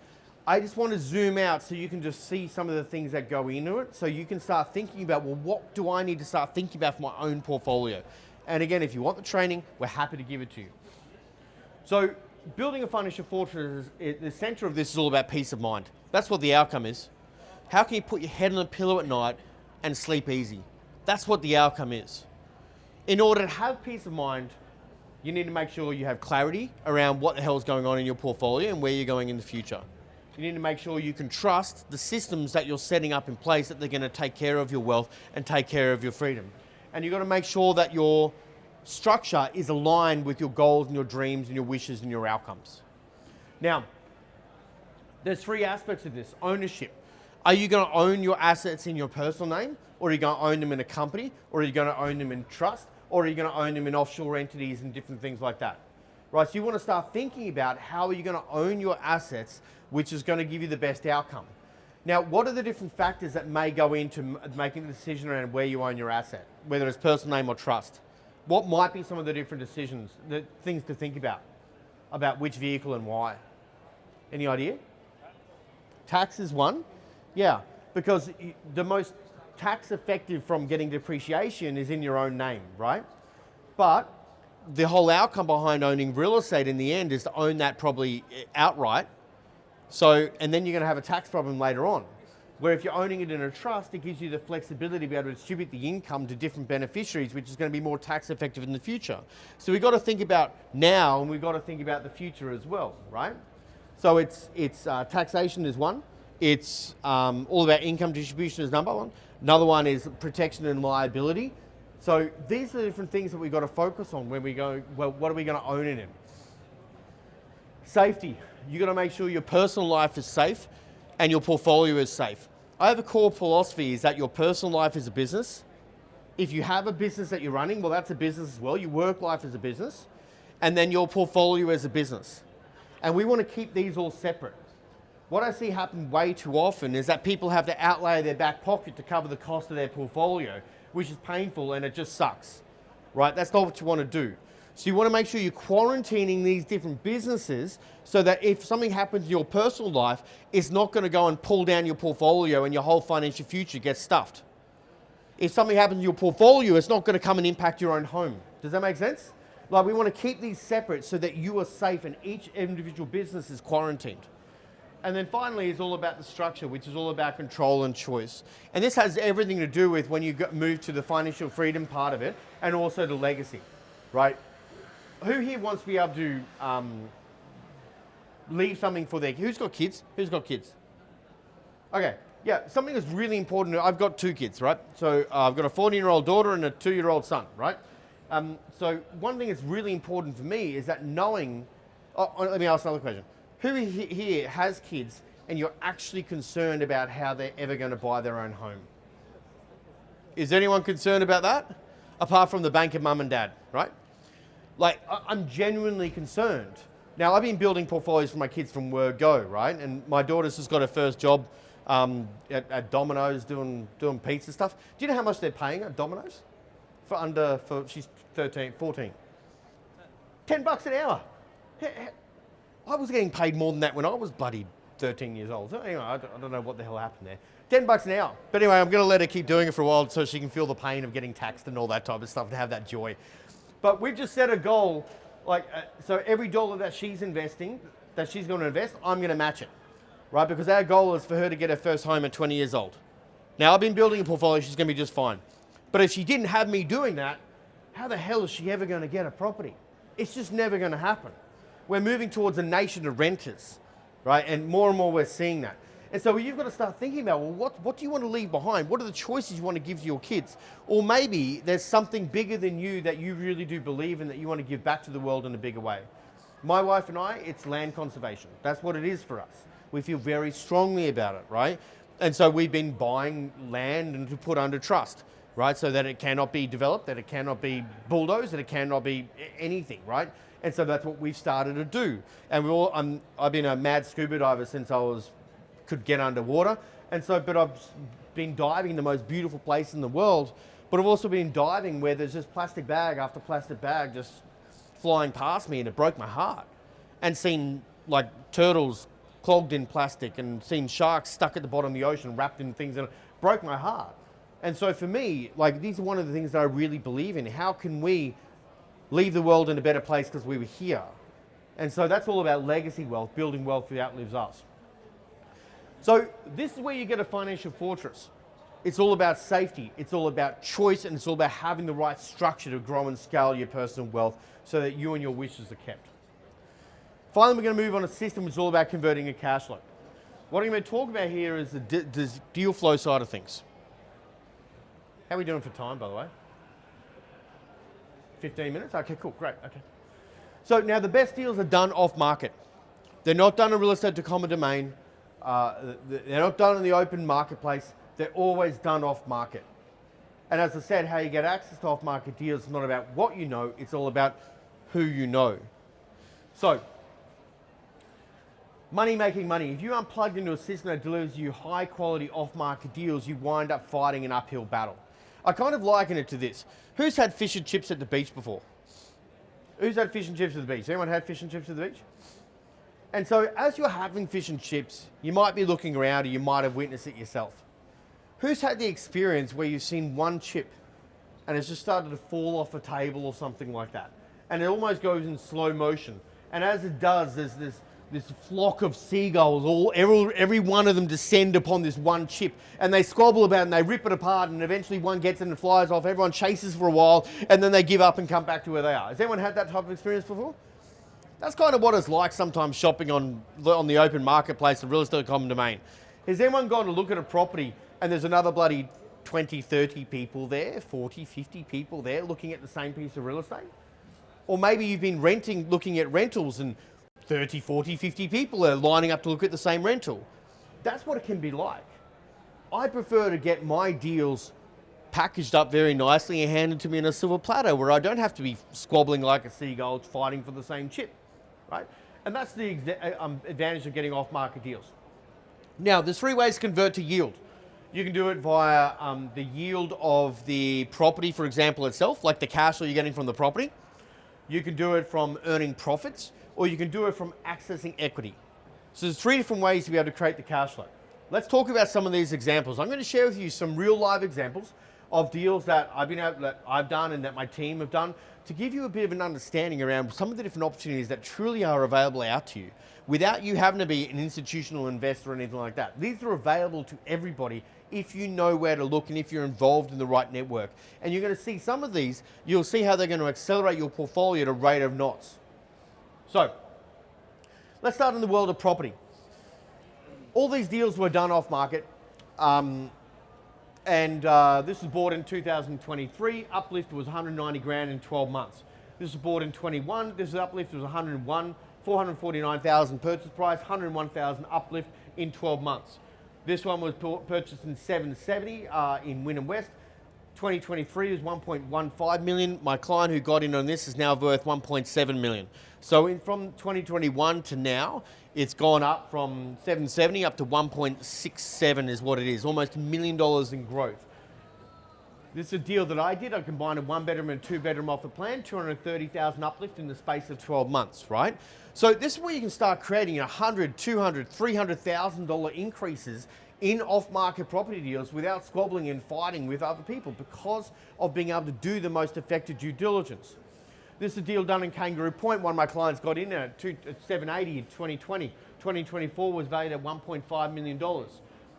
I just want to zoom out so you can just see some of the things that go into it, so you can start thinking about, well, what do I need to start thinking about for my own portfolio? And again, if you want the training, we're happy to give it to you. So building a financial fortress, the center of this is all about peace of mind. That's what the outcome is. How can you put your head on a pillow at night and sleep easy? That's what the outcome is. In order to have peace of mind, you need to make sure you have clarity around what the hell is going on in your portfolio and where you're going in the future. You need to make sure you can trust the systems that you're setting up in place, that they're going to take care of your wealth and take care of your freedom. And you've got to make sure that your structure is aligned with your goals and your dreams and your wishes and your outcomes. Now, there's three aspects of this. Ownership. Are you going to own your assets in your personal name, or are you going to own them in a company, or are you going to own them in trust, or are you going to own them in offshore entities and different things like that? Right, so you want to start thinking about how are you going to own your assets, which is going to give you the best outcome. Now, what are the different factors that may go into making the decision around where you own your asset, whether it's personal name or trust? What might be some of the different decisions, the things to think about which vehicle and why? Any idea? Tax is one. Yeah, because the most tax effective from getting depreciation is in your own name, right? But the whole outcome behind owning real estate in the end is to own that probably outright. So, and then you're going to have a tax problem later on. Where if you're owning it in a trust, it gives you the flexibility to be able to distribute the income to different beneficiaries, which is going to be more tax effective in the future. So we've got to think about now, and we've got to think about the future as well, right? So it's taxation is one. It's all about income distribution is number one. Another one is protection and liability. So these are the different things that we've got to focus on when we go, well, what are we going to own it in? Safety. You've got to make sure your personal life is safe and your portfolio is safe. I have a core philosophy is that your personal life is a business. If you have a business that you're running, well, that's a business as well. Your work life is a business. And then your portfolio is a business. And we want to keep these all separate. What I see happen way too often is that people have to outlay their back pocket to cover the cost of their portfolio, which is painful and it just sucks, right? That's not what you want to do. So you want to make sure you're quarantining these different businesses so that if something happens in your personal life, it's not going to go and pull down your portfolio and your whole financial future gets stuffed. If something happens in your portfolio, it's not going to come and impact your own home. Does that make sense? Like we want to keep these separate so that you are safe and each individual business is quarantined. And then finally is all about the structure, which is all about control and choice. And this has everything to do with when you move to the financial freedom part of it and also the legacy, right? Who here wants to be able to leave something for their, who's got kids? Who's got kids? Okay, yeah, something that's really important. I've got two kids, right? So I've got a 14-year-old daughter and a 2-year-old son, right? So one thing that's really important for me is that knowing, let me ask another question. Who here has kids and you're actually concerned about how they're ever going to buy their own home? Is anyone concerned about that? Apart from the banker mum and dad, right? Like, I'm genuinely concerned. Now, I've been building portfolios for my kids from word go, right? And my daughter's just got her first job at Domino's doing pizza stuff. Do you know how much they're paying at Domino's? She's 14. $10 an hour. I was getting paid more than that when I was bloody 13 years old. So anyway, I don't know what the hell happened there. $10 an hour. But anyway, I'm going to let her keep doing it for a while so she can feel the pain of getting taxed and all that type of stuff to have that joy. But we've just set a goal, like, so every dollar that she's investing, that she's going to invest, I'm going to match it, right? Because our goal is for her to get her first home at 20 years old. Now, I've been building a portfolio, she's going to be just fine. But if she didn't have me doing that, how the hell is she ever going to get a property? It's just never going to happen. We're moving towards a nation of renters, right? And more we're seeing that. And so you've got to start thinking about, well, what do you want to leave behind? What are the choices you want to give to your kids? Or maybe there's something bigger than you that you really do believe in that you want to give back to the world in a bigger way. My wife and I, it's land conservation. That's what it is for us. We feel very strongly about it, right? And so we've been buying land and to put under trust, right? So that it cannot be developed, that it cannot be bulldozed, that it cannot be anything, right? And so that's what we've started to do. And I've been a mad scuba diver since I could get underwater. And so, but I've been diving in the most beautiful place in the world, but I've also been diving where there's just plastic bag after plastic bag just flying past me, and it broke my heart. And seen like turtles clogged in plastic and seen sharks stuck at the bottom of the ocean wrapped in things, and it broke my heart. And so for me, like, these are one of the things that I really believe in. How can we leave the world in a better place because we were here? And so that's all about legacy wealth, building wealth that outlives us. So this is where you get a financial fortress. It's all about safety, it's all about choice, and it's all about having the right structure to grow and scale your personal wealth so that you and your wishes are kept. Finally, we're going to move on to a system which is all about converting a cash flow. What I'm going to talk about here is the deal flow side of things. How are we doing for time, by the way? 15 minutes? Okay, cool, great, okay. So now the best deals are done off market. They're not done in real estate to common domain. They're not done in the open marketplace. They're always done off market. And as I said, how you get access to off market deals is not about what you know, it's all about who you know. So, money making money. If you aren't plugged into a system that delivers you high quality off market deals, you wind up fighting an uphill battle. I kind of liken it to this. Who's had fish and chips at the beach before? Who's had fish and chips at the beach? Anyone had fish and chips at the beach? And so as you're having fish and chips, you might be looking around or you might have witnessed it yourself. Who's had the experience where you've seen one chip and it's just started to fall off a table or something like that? And it almost goes in slow motion. And as it does, there's this flock of seagulls, every one of them descend upon this one chip, and they squabble about it and they rip it apart, and eventually one gets it and flies off, everyone chases for a while, and then they give up and come back to where they are. Has anyone had that type of experience before? That's kind of what it's like sometimes shopping on the open marketplace of real estate common domain. Has anyone gone to look at a property and there's another bloody 20, 30 people there, 40, 50 people there looking at the same piece of real estate? Or maybe you've been looking at rentals and 30, 40, 50 people are lining up to look at the same rental. That's what it can be like. I prefer to get my deals packaged up very nicely and handed to me in a silver platter where I don't have to be squabbling like a seagull fighting for the same chip, right? And that's the advantage of getting off-market deals. Now, there's three ways to convert to yield. You can do it via the yield of the property, for example, itself, like the cash flow you're getting from the property. You can do it from earning profits, or you can do it from accessing equity. So there's three different ways to be able to create the cash flow. Let's talk about some of these examples. I'm going to share with you some real live examples of deals that I've done and that my team have done to give you a bit of an understanding around some of the different opportunities that truly are available out to you without you having to be an institutional investor or anything like that. These are available to everybody if you know where to look and if you're involved in the right network. And you're going to see some of these, you'll see how they're going to accelerate your portfolio at a rate of knots. So, let's start in the world of property. All these deals were done off market. This was bought in 2023. Uplift was 190 grand in 12 months. This was bought in 21. This uplift was 101, 449,000 purchase price, 101,000 uplift in 12 months. This one was purchased in 770 in Wynnum West. 2023 was 1.15 million. My client who got in on this is now worth 1.7 million. So from 2021 to now, it's gone up from 770 up to 1.67 is what it is, almost $1 million in growth. This is a deal that I did. I combined a one bedroom and two bedroom off the plan, 230,000 uplift in the space of 12 months, right? So this is where you can start creating $100,000, $200,000, $300,000 increases in off-market property deals without squabbling and fighting with other people because of being able to do the most effective due diligence. This is a deal done in Kangaroo Point. One of my clients got in at 780 in 2020. 2024 was valued at $1.5 million.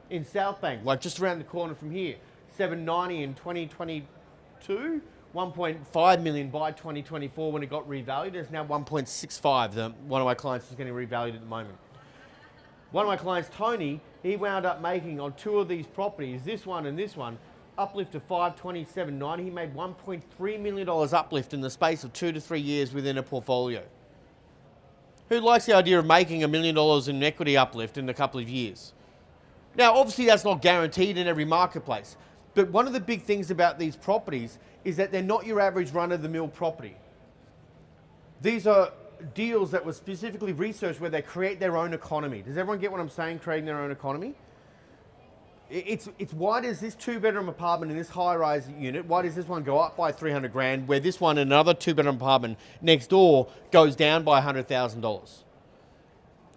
In South Bank, like just around the corner from here, 790 in 2022 1.5 million by 2024 when it got revalued. It's now 1.65. One of my clients is getting revalued at the moment. One of my clients, Tony, he wound up making on two of these properties, this one and this one, uplift to 527.90. He made $1.3 million uplift in the space of 2 to 3 years within a portfolio. Who likes the idea of making $1 million in equity uplift in a couple of years? Now, obviously that's not guaranteed in every marketplace, but one of the big things about these properties is that they're not your average run-of-the-mill property. These are deals that were specifically researched where they create their own economy. Does everyone get what I'm saying, creating their own economy? It's why does this 2-bedroom apartment in this high-rise unit, why does this one go up by 300 grand, where this one in another 2-bedroom apartment next door goes down by $100,000?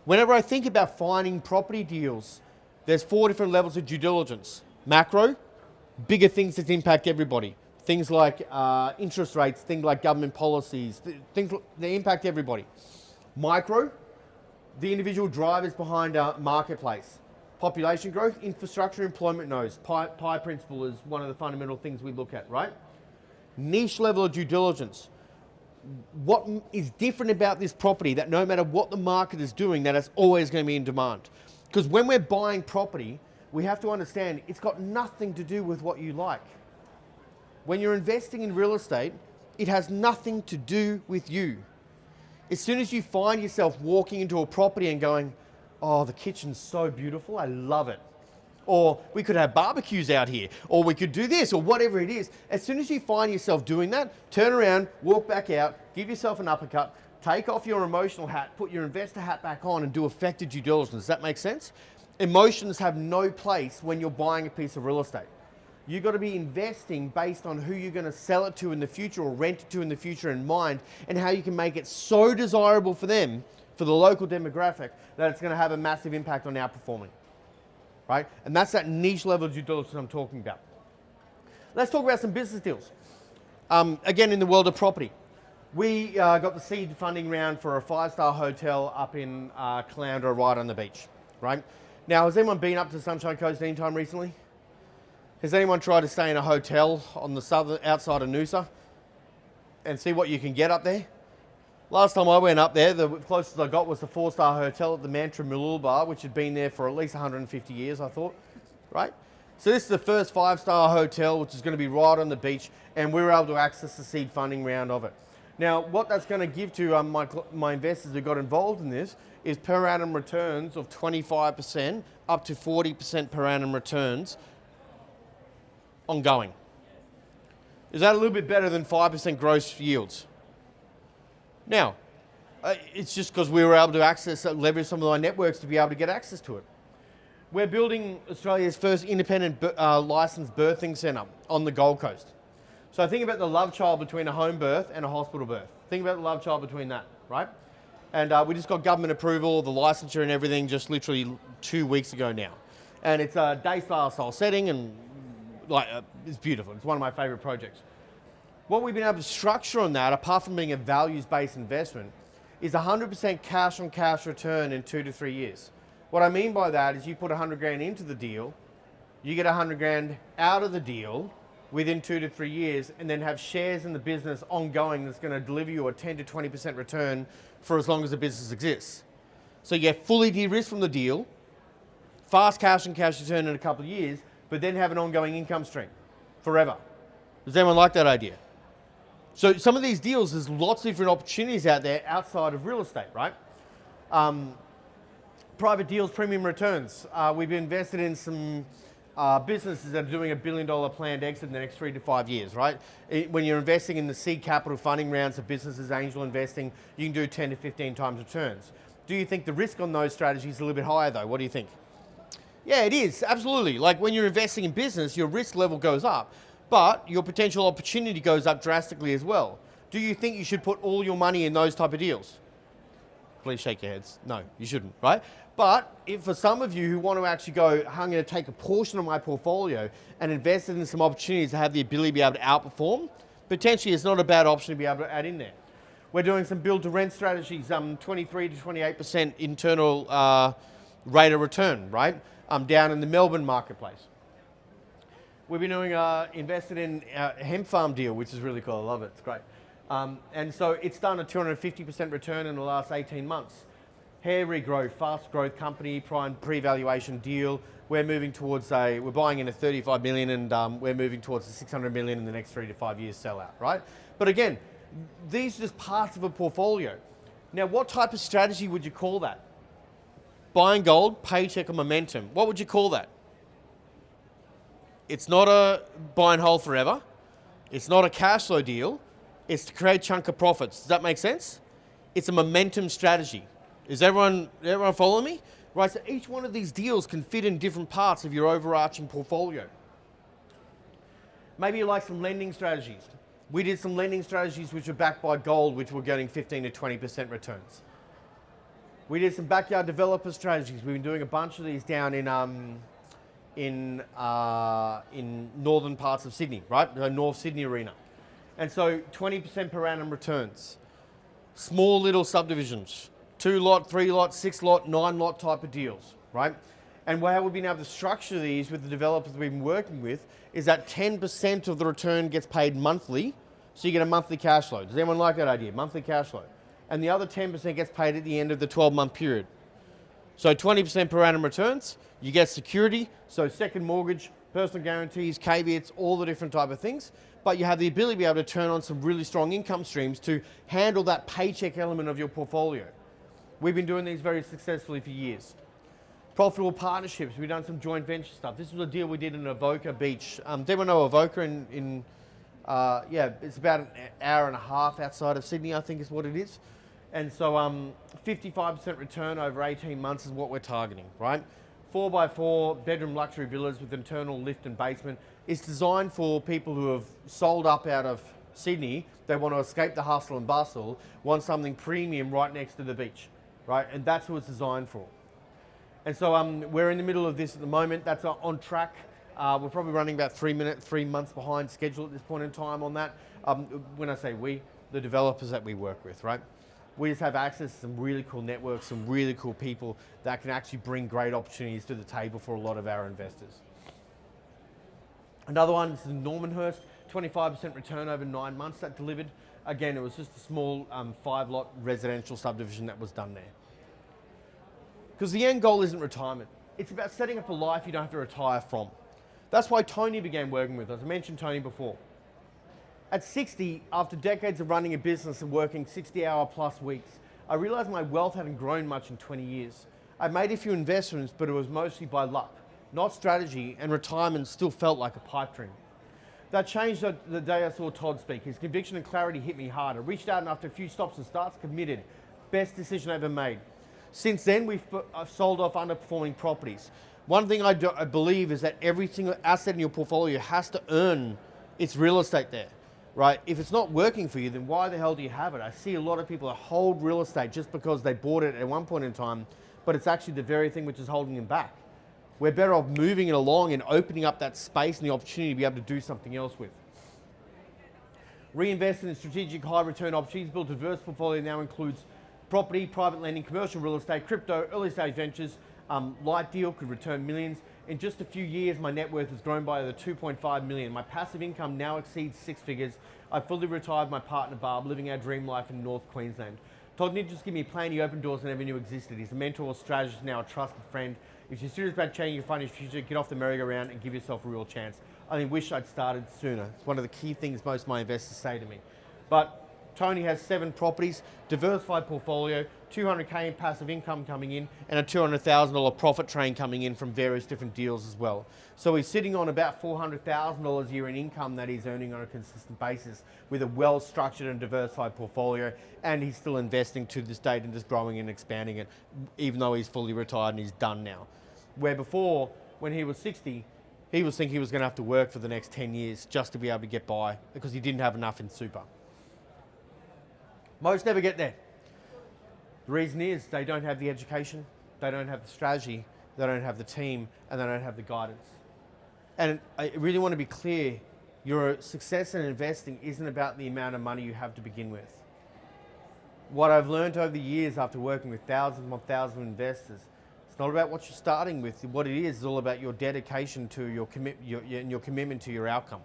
Whenever I think about finding property deals, there's 4 different levels of due diligence. Macro, bigger things that impact everybody. Things like interest rates, things like government policies, things that impact everybody. Micro, the individual drivers behind a marketplace. Population growth, infrastructure, employment nodes. Pi principle is one of the fundamental things we look at, right? Niche level of due diligence. What is different about this property that no matter what the market is doing, that it's always going to be in demand? Because when we're buying property, we have to understand it's got nothing to do with what you like. When you're investing in real estate, it has nothing to do with you. As soon as you find yourself walking into a property and going, oh, the kitchen's so beautiful, I love it. Or we could have barbecues out here, or we could do this, or whatever it is. As soon as you find yourself doing that, turn around, walk back out, give yourself an uppercut, take off your emotional hat, put your investor hat back on, and do effective due diligence. Does that make sense? Emotions have no place when you're buying a piece of real estate. You've got to be investing based on who you're going to sell it to in the future or rent it to in the future in mind, and how you can make it so desirable for them, for the local demographic, that it's going to have a massive impact on outperforming, right? And that's that niche level of due diligence I'm talking about. Let's talk about some business deals. Again, in the world of property. We got the seed funding round for a 5-star hotel up in Caloundra, right on the beach, right? Now, has anyone been up to Sunshine Coast anytime recently? Has anyone tried to stay in a hotel on the outside of Noosa and see what you can get up there? Last time I went up there, the closest I got was the 4-star hotel at the Mantra Mooloolaba, which had been there for at least 150 years, I thought, right? So this is the first 5-star hotel, which is going to be right on the beach, and we were able to access the seed funding round of it. Now, what that's going to give to my investors who got involved in this is per annum returns of 25% up to 40% per annum returns ongoing. Is that a little bit better than 5% gross yields? Now, it's just because we were able to leverage some of our networks to be able to get access to it. We're building Australia's first independent licensed birthing centre on the Gold Coast. So think about the love child between a home birth and a hospital birth. Think about the love child between that, right? And we just got government approval, the licensure and everything just literally 2 weeks ago now. And it's a day style setting, and it's beautiful. It's one of my favourite projects. What we've been able to structure on that, apart from being a values-based investment, is 100% cash-on-cash return in 2 to 3 years. What I mean by that is you put 100 grand into the deal, you get 100 grand out of the deal within 2 to 3 years, and then have shares in the business ongoing that's going to deliver you a 10 to 20% return for as long as the business exists. So you get fully de-risked from the deal, fast cash-on-cash return in a couple of years, but then have an ongoing income stream forever. Does anyone like that idea? So some of these deals, there's lots of different opportunities out there outside of real estate, right? Private deals, premium returns. We've invested in some businesses that are doing $1 billion planned exit in the next 3 to 5 years, right? When you're investing in the seed capital funding rounds of businesses, angel investing, you can do 10 to 15 times returns. Do you think the risk on those strategies is a little bit higher though? What do you think? Yeah, it is, absolutely. Like when you're investing in business, your risk level goes up, but your potential opportunity goes up drastically as well. Do you think you should put all your money in those type of deals? Please shake your heads. No, you shouldn't, right? But if for some of you who want to actually go, I'm going to take a portion of my portfolio and invest in some opportunities to have the ability to be able to outperform, potentially it's not a bad option to be able to add in there. We're doing some build to rent strategies, 23 to 28% internal rate of return, right? Down in the Melbourne marketplace. We've been doing invested in a hemp farm deal, which is really cool. I love it. It's great. And so it's done a 250% return in the last 18 months. Hair regrowth, fast growth company, prime pre-valuation deal. We're moving towards we're buying in a 35 million and we're moving towards a 600 million in the next 3 to 5 years sellout, right? But again, these are just parts of a portfolio. Now, what type of strategy would you call that? Buying gold, paycheck or momentum. What would you call that? It's not a buy and hold forever. It's not a cash flow deal. It's to create chunk of profits. Does that make sense? It's a momentum strategy. Is everyone following me? Right, so each one of these deals can fit in different parts of your overarching portfolio. Maybe you like some lending strategies. We did some lending strategies which were backed by gold, which were getting 15 to 20% returns. We did some backyard developer strategies. We've been doing a bunch of these down in northern parts of Sydney, right? The North Sydney arena. And so 20% per annum returns. Small little subdivisions, 2 lot, 3 lot, 6 lot, 9 lot type of deals, right? And how we've been able to structure these with the developers we've been working with is that 10% of the return gets paid monthly, so you get a monthly cash flow. Does anyone like that idea? Monthly cash flow. And the other 10% gets paid at the end of the 12-month period. So 20% per annum returns, you get security, so second mortgage, personal guarantees, caveats, all the different type of things, but you have the ability to be able to turn on some really strong income streams to handle that paycheck element of your portfolio. We've been doing these very successfully for years. Profitable partnerships, we've done some joint venture stuff. This was a deal we did in Avoca Beach. Does anyone know Avoca yeah, it's about an hour and a half outside of Sydney, I think is what it is. And so 55% return over 18 months is what we're targeting, right? 4x4 bedroom luxury villas with internal lift and basement. It's designed for people who have sold up out of Sydney. They want to escape the hustle and bustle, want something premium right next to the beach, right? And that's who it's designed for. And so we're in the middle of this at the moment. That's on track. We're probably running about 3 months behind schedule at this point in time on that. When I say we, the developers that we work with, right? We just have access to some really cool networks, some really cool people that can actually bring great opportunities to the table for a lot of our investors. Another one is Normanhurst, 25% return over 9 months that delivered. Again, it was just a small 5-lot residential subdivision that was done there. Because the end goal isn't retirement. It's about setting up a life you don't have to retire from. That's why Tony began working with us. I mentioned Tony before. At 60, after decades of running a business and working 60-hour plus weeks, I realized my wealth hadn't grown much in 20 years. I made a few investments, but it was mostly by luck, not strategy, and retirement still felt like a pipe dream. That changed the day I saw Todd speak. His conviction and clarity hit me hard. I reached out and after a few stops and starts, committed. Best decision I ever made. Since then, we've sold off underperforming properties. One thing I believe is that every single asset in your portfolio has to earn its real estate there, right? If it's not working for you, then why the hell do you have it? I see a lot of people that hold real estate just because they bought it at one point in time, but it's actually the very thing which is holding them back. We're better off moving it along and opening up that space and the opportunity to be able to do something else with. Reinvest in strategic high return opportunities. Build a diverse portfolio now includes property, private lending, commercial real estate, crypto, early stage ventures. Light deal could return millions. In just a few years, my net worth has grown by over 2.5 million. My passive income now exceeds 6 figures. I fully retired my partner Barb, living our dream life in North Queensland. Todd didn't just give me a plan, he opened doors I never knew existed. He's a mentor, strategist, now a trusted friend. If you're serious about changing your financial future, get off the merry-go-round and give yourself a real chance. I wish I'd started sooner. It's one of the key things most of my investors say to me. But Tony has 7 properties, diversified portfolio, 200K in passive income coming in, and a $200,000 profit train coming in from various different deals as well. So he's sitting on about $400,000 a year in income that he's earning on a consistent basis with a well-structured and diversified portfolio, and he's still investing to this date and just growing and expanding it, even though he's fully retired and he's done now. Where before, when he was 60, he was thinking he was going to have to work for the next 10 years just to be able to get by because he didn't have enough in super. Most never get there. The reason is they don't have the education, they don't have the strategy, they don't have the team, and they don't have the guidance. And I really want to be clear, your success in investing isn't about the amount of money you have to begin with. What I've learned over the years after working with thousands upon thousands of investors, it's It's not about what you're starting with. What it is all about your dedication to your commitment to your outcome.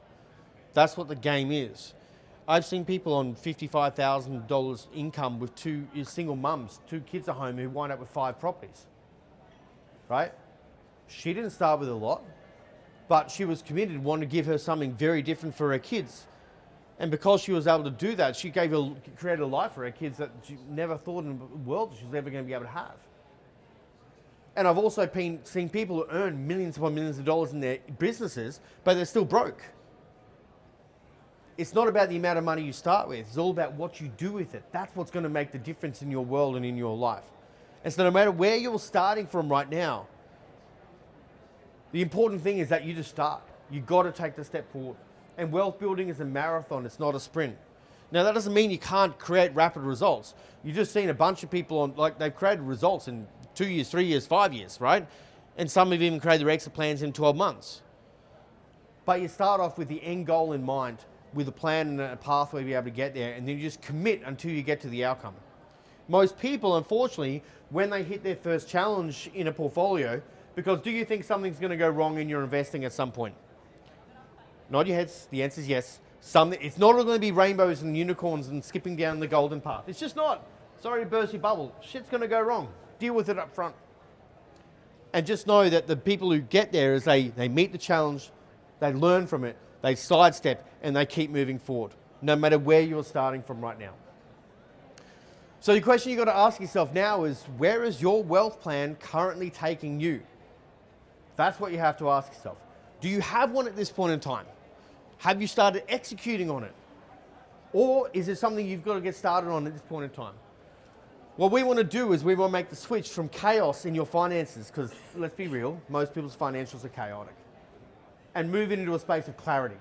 That's what the game is. I've seen people on $55,000 income with two single mums, 2 kids at home who wind up with 5 properties, right? She didn't start with a lot, but she was committed, wanted to give her something very different for her kids. And because she was able to do that, she created a life for her kids that she never thought in the world she was ever going to be able to have. And I've also seen people who earn millions upon millions of dollars in their businesses, but they're still broke. It's not about the amount of money you start with. It's all about what you do with it. That's what's going to make the difference in your world and in your life. And so no matter where you're starting from right now, the important thing is that you just start. You've got to take the step forward. And wealth building is a marathon, it's not a sprint. Now that doesn't mean you can't create rapid results. You've just seen a bunch of people they've created results in 2 years, 3 years, 5 years, right? And some have even created their exit plans in 12 months. But you start off with the end goal in mind, with a plan and a pathway to be able to get there, and then you just commit until you get to the outcome. Most people, unfortunately, when they hit their first challenge in a portfolio, because do you think something's going to go wrong in your investing at some point? Nod your heads, the answer is yes. It's not all going to be rainbows and unicorns and skipping down the golden path. It's just not. Sorry to burst your bubble. Shit's going to go wrong. Deal with it up front. And just know that the people who get there is they meet the challenge, they learn from it, they sidestep, and they keep moving forward, no matter where you're starting from right now. So the question you've got to ask yourself now is, where is your wealth plan currently taking you? That's what you have to ask yourself. Do you have one at this point in time? Have you started executing on it? Or is it something you've got to get started on at this point in time? What we want to do is we want to make the switch from chaos in your finances, because let's be real, most people's financials are chaotic, and move it into a space of clarity.